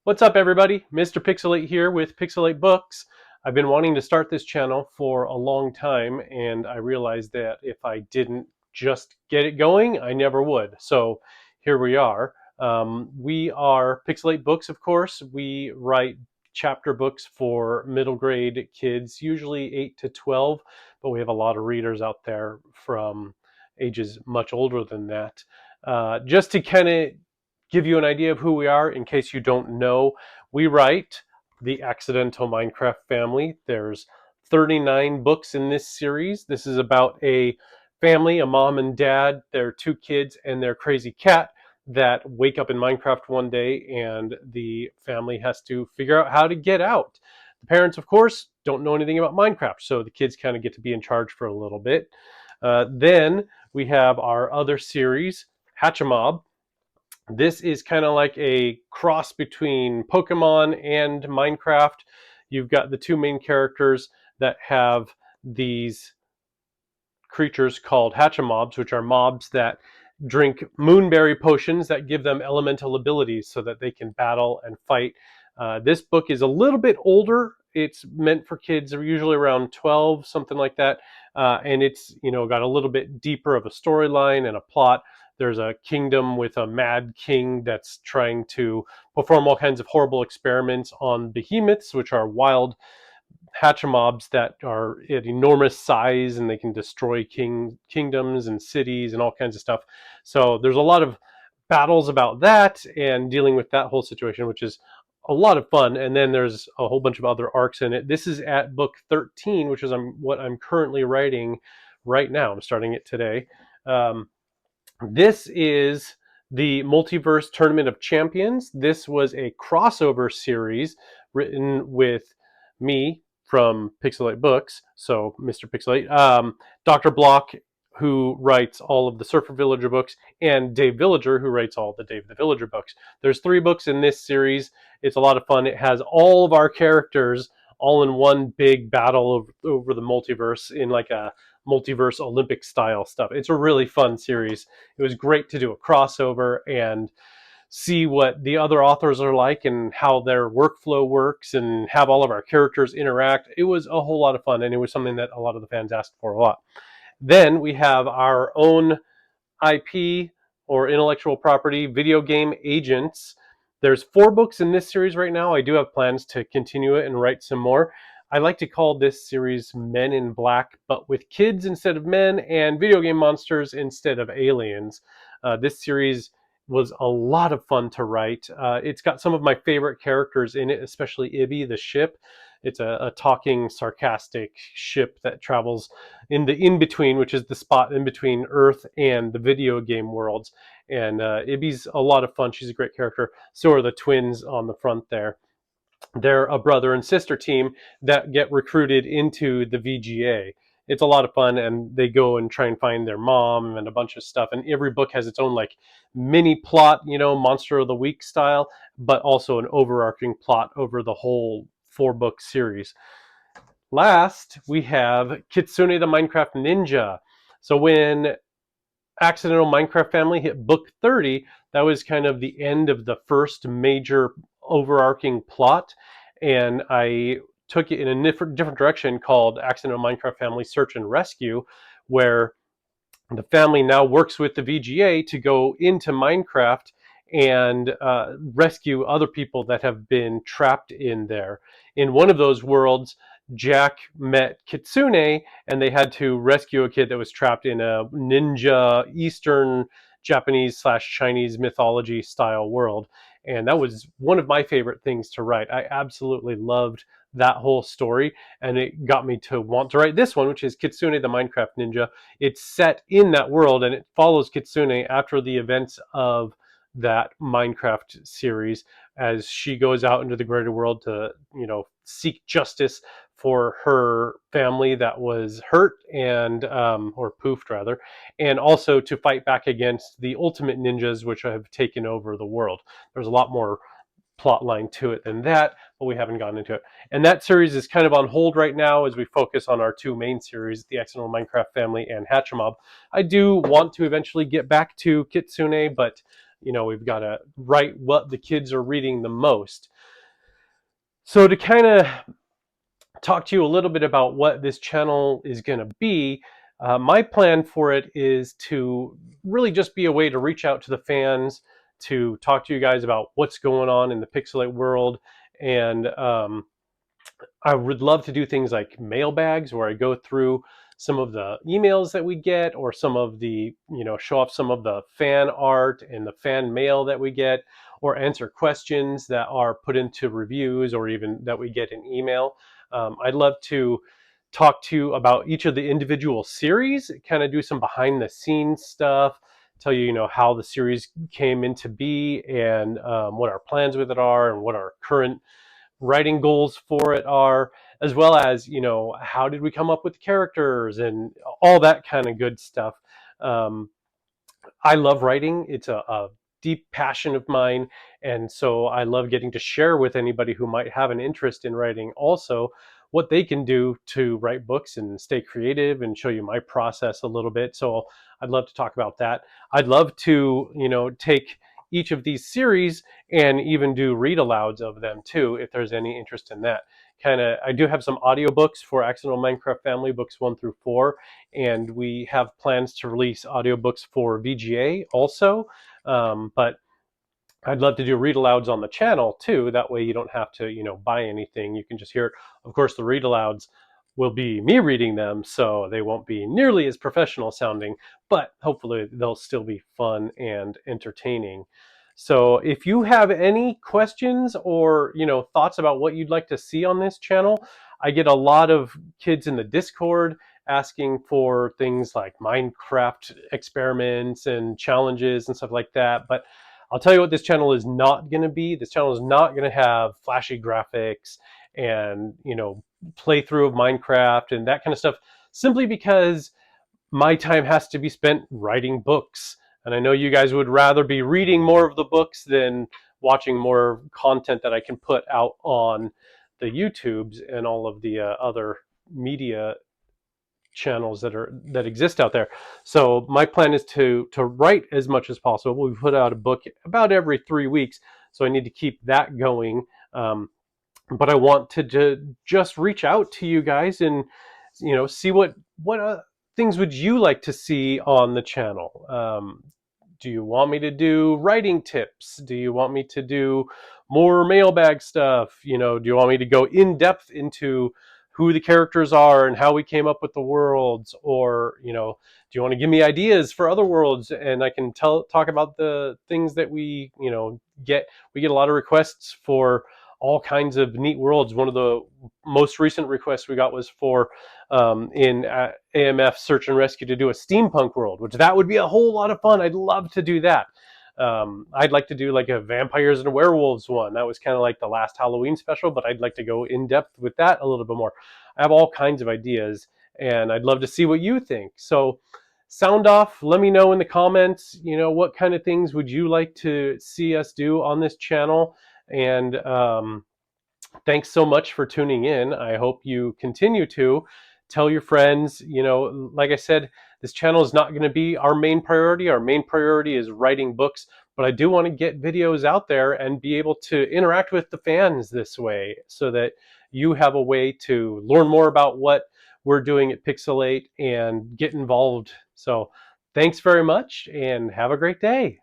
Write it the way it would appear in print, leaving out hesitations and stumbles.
What's up, everybody? Mr. Pixelate here with Pixelate Books. I've been wanting to start this channel for a long time, and I realized that if I didn't just get it going, I never would. So here we are. We are Pixelate Books, of course. We write chapter books for middle grade kids, usually 8 to 12, but we have a lot of readers out there from ages much older than that. Just to kind of give you an idea of who we are in case you don't know. We write the Accidental Minecraft Family. There's 39 books in this series. This is about a family, a mom and dad, their two kids, and their crazy cat that wake up in Minecraft one day, and the family has to figure out how to get out. The parents, of course, don't know anything about Minecraft, so the kids kind of get to be in charge for a little bit. Then we have our other series, Hatchamob. This is kind of like a cross between Pokemon and Minecraft. You've got the two main characters that have these creatures called Hatchamobs, which are mobs that drink moonberry potions that give them elemental abilities so that they can battle and fight. This book is a little bit older. It's meant for kids, usually around 12, something like that. And it's got a little bit deeper of a storyline and a plot. There's a kingdom with a mad king that's trying to perform all kinds of horrible experiments on behemoths, which are wild hatchamobs that are at enormous size, and they can destroy kingdoms and cities and all kinds of stuff. So there's a lot of battles about that and dealing with that whole situation, which is a lot of fun. And then there's a whole bunch of other arcs in it. This is at book 13, which is what I'm currently writing right now. I'm starting it today. This is the Multiverse Tournament of Champions. This was a crossover series written with me from Pixelate Books, so Mr. Pixelate, Dr. Block, who writes all of the Surfer Villager books, and Dave Villager, who writes all the Dave the Villager books. There's 3 books in this series. It's a lot of fun. It has all of our characters all in one big battle over the multiverse in like a multiverse Olympic style stuff. It's a really fun series. It was great to do a crossover and see what the other authors are like and how their workflow works and have all of our characters interact. It was a whole lot of fun, and it was something that a lot of the fans asked for a lot. Then we have our own IP or intellectual property, Video Game Agents. There's 4 books in this series right now. I do have plans to continue it and write some more. I like to call this series Men in Black, but with kids instead of men and video game monsters instead of aliens. This series was a lot of fun to write. It's got some of my favorite characters in it, especially Ibby, the ship. It's a talking, sarcastic ship that travels in the in-between, which is the spot in between Earth and the video game worlds. And Ibby's a lot of fun. She's a great character. So are the twins on the front there. They're a brother and sister team that get recruited into the VGA. It's a lot of fun, and they go and try and find their mom and a bunch of stuff. And every book has its own like mini plot, Monster of the Week style, but also an overarching plot over the whole 4-book series. Last, we have Kitsune the Minecraft Ninja. So when Accidental Minecraft Family hit book 30, that was kind of the end of the first major overarching plot, and I took it in a different direction called Accidental Minecraft Family Search and Rescue, where the family now works with the VGA to go into Minecraft and rescue other people that have been trapped in there. In one of those worlds, Jack met Kitsune, and they had to rescue a kid that was trapped in a ninja Eastern Japanese / Chinese mythology style world. And that was one of my favorite things to write. I absolutely loved that whole story, and it got me to want to write this one, which is Kitsune the Minecraft Ninja. It's set in that world, and it follows Kitsune after the events of that Minecraft series as she goes out into the greater world to, seek justice for her family that was hurt and or poofed rather, and also to fight back against the ultimate ninjas which have taken over the world. There's a lot more plot line to it than that, but we haven't gotten into it. And that series is kind of on hold right now as we focus on our 2 main series, the Accidental Minecraft Family and Hatchamob. I do want to eventually get back to Kitsune, but we've got to write what the kids are reading the most. So to kind of talk to you a little bit about what this channel is going to be, my plan for it is to really just be a way to reach out to the fans, to talk to you guys about what's going on in the Pixelate world. And I would love to do things like mailbags where I go through some of the emails that we get, or some of the, show off some of the fan art and the fan mail that we get, or answer questions that are put into reviews or even that we get in email. I'd love to talk to you about each of the individual series, kind of do some behind the scenes stuff, tell you, how the series came into be, and what our plans with it are, and what our current writing goals for it are, as well as, how did we come up with the characters and all that kind of good stuff. um, I love writing. It's a deep passion of mine, and so I love getting to share with anybody who might have an interest in writing also what they can do to write books and stay creative, and show you my process a little bit. So I'd love to talk about that. I'd love to, take each of these series and even do read alouds of them too, if there's any interest in that. I do have some audiobooks for Accidental Minecraft Family books 1 through 4, and we have plans to release audiobooks for VGA also. But I'd love to do read alouds on the channel too. That way you don't have to, buy anything. You can just hear it. Of course, the read alouds will be me reading them, so they won't be nearly as professional sounding, but hopefully they'll still be fun and entertaining. So if you have any questions or, thoughts about what you'd like to see on this channel, I get a lot of kids in the Discord asking for things like Minecraft experiments and challenges and stuff like that. But I'll tell you what this channel is not going to be. This channel is not going to have flashy graphics and, playthrough of Minecraft and that kind of stuff, simply because my time has to be spent writing books. And I know you guys would rather be reading more of the books than watching more content that I can put out on the YouTubes and all of the other media channels that exist out there. So my plan is to write as much as possible. We put out a book about every 3 weeks, so I need to keep that going. But I want to just reach out to you guys and, see what things would you like to see on the channel. Do you want me to do writing tips? Do you want me to do more mailbag stuff? Do you want me to go in depth into who the characters are and how we came up with the worlds? Or, do you want to give me ideas for other worlds and I can talk about the things that we get a lot of requests for all kinds of neat worlds. One of the most recent requests we got was for in AMF Search and Rescue to do a steampunk world, which that would be a whole lot of fun. I'd love to do that. I'd like to do like a vampires and werewolves one. That was kind of like the last Halloween special, but I'd like to go in depth with that a little bit more. I have all kinds of ideas, and I'd love to see what you think. So sound off. Let me know in the comments, what kind of things would you like to see us do on this channel. And thanks so much for tuning in. I hope you continue to tell your friends. Like I said, this channel is not going to be our main priority. Our main priority is writing books, but I do want to get videos out there and be able to interact with the fans this way, so that you have a way to learn more about what we're doing at Pixelate and get involved. So thanks very much and have a great day.